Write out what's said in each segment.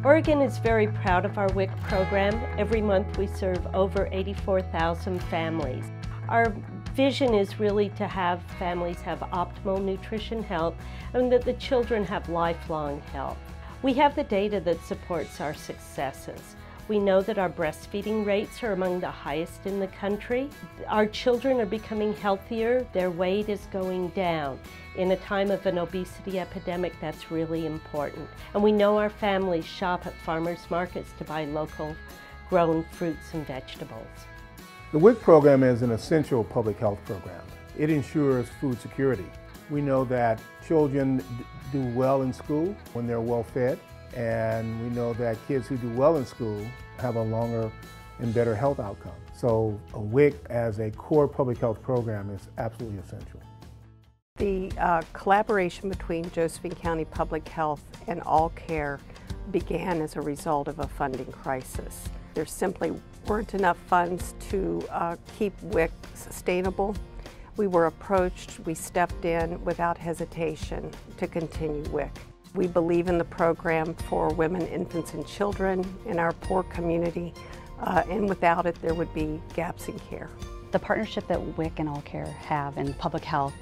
Oregon is very proud of our WIC program. Every month we serve over 84,000 families. Our vision is really to have families have optimal nutrition health and that the children have lifelong health. We have the data that supports our successes. We know that our breastfeeding rates are among the highest in the country. Our children are becoming healthier, their weight is going down. In a time of an obesity epidemic, that's really important. And we know our families shop at farmers markets to buy local grown fruits and vegetables. The WIC program is an essential public health program. It ensures food security. We know that children do well in school when they're well fed, and we know that kids who do well in school have a longer and better health outcome. So a WIC as a core public health program is absolutely essential. The collaboration between Josephine County Public Health and All Care began as a result of a funding crisis. There simply weren't enough funds to keep WIC sustainable. We were approached, we stepped in without hesitation to continue WIC. We believe in the program for women, infants, and children in our poor community, and without it there would be gaps in care. The partnership that WIC and All Care have in public health,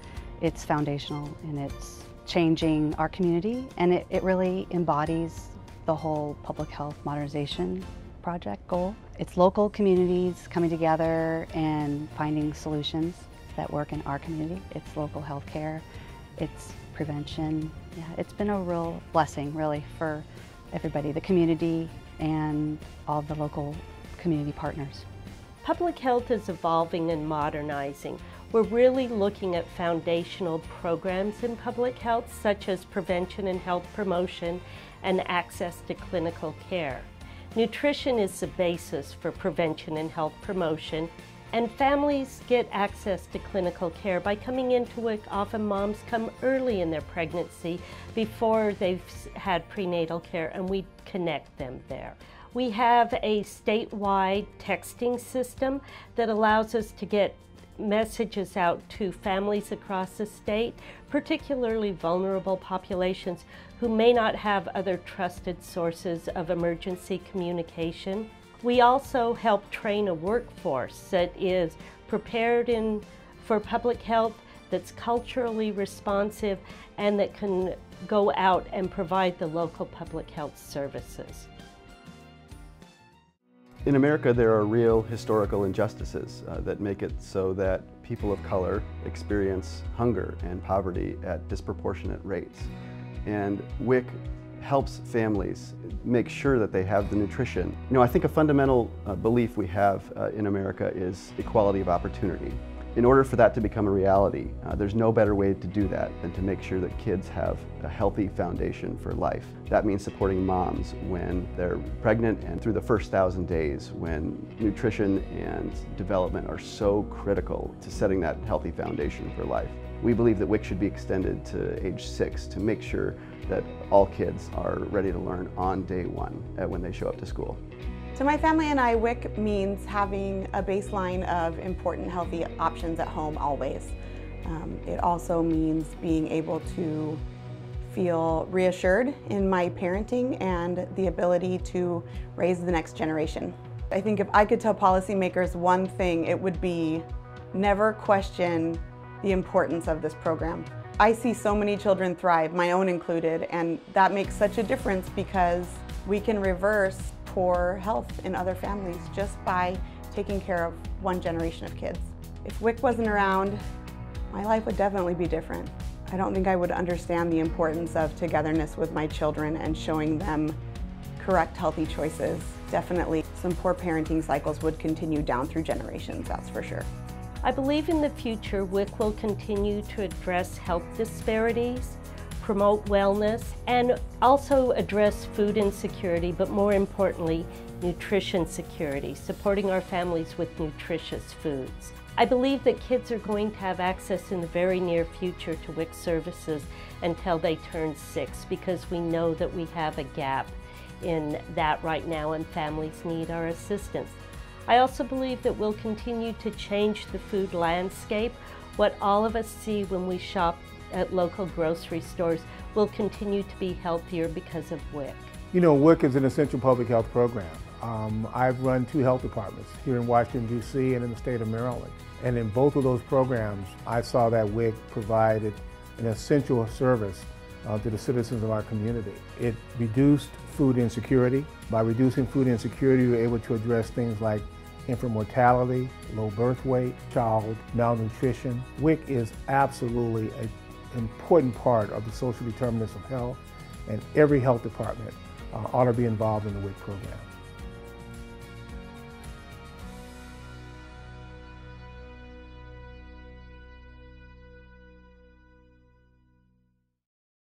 it's foundational and it's changing our community, and it really embodies the whole public health modernization project goal. It's local communities coming together and finding solutions that work in our community. It's local health care, it's prevention. Yeah, it's been a real blessing really for everybody, the community and all the local community partners. Public health is evolving and modernizing. We're really looking at foundational programs in public health such as prevention and health promotion and access to clinical care. Nutrition is the basis for prevention and health promotion, and families get access to clinical care by coming into WIC. Often moms come early in their pregnancy before they've had prenatal care, and we connect them there. We have a statewide texting system that allows us to get messages out to families across the state, particularly vulnerable populations who may not have other trusted sources of emergency communication. We also help train a workforce that is prepared for public health, that's culturally responsive, and that can go out and provide the local public health services. In America, there are real historical injustices that make it so that people of color experience hunger and poverty at disproportionate rates. And WIC helps families make sure that they have the nutrition. You know, I think a fundamental belief we have in America is equality of opportunity. In order for that to become a reality, there's no better way to do that than to make sure that kids have a healthy foundation for life. That means supporting moms when they're pregnant and through the first 1,000 days, when nutrition and development are so critical to setting that healthy foundation for life. We believe that WIC should be extended to age 6 to make sure that all kids are ready to learn on day 1 when they show up to school. To my family and I, WIC means having a baseline of important healthy options at home always. It also means being able to feel reassured in my parenting and the ability to raise the next generation. I think if I could tell policymakers one thing, it would be never question the importance of this program. I see so many children thrive, my own included, and that makes such a difference because we can reverse poor health in other families just by taking care of one generation of kids. If WIC wasn't around, my life would definitely be different. I don't think I would understand the importance of togetherness with my children and showing them correct healthy choices. Definitely some poor parenting cycles would continue down through generations, that's for sure. I believe in the future WIC will continue to address health disparities, promote wellness, and also address food insecurity, but more importantly, nutrition security, supporting our families with nutritious foods. I believe that kids are going to have access in the very near future to WIC services until they turn 6, because we know that we have a gap in that right now and families need our assistance. I also believe that we'll continue to change the food landscape. What all of us see when we shop at local grocery stores will continue to be healthier because of WIC. You know, WIC is an essential public health program. I've run 2 health departments here in Washington, D.C. and in the state of Maryland. And in both of those programs, I saw that WIC provided an essential service to the citizens of our community. It reduced food insecurity. By reducing food insecurity, we were able to address things like infant mortality, low birth weight, child malnutrition. WIC is absolutely an important part of the social determinants of health, and every health department ought to be involved in the WIC program.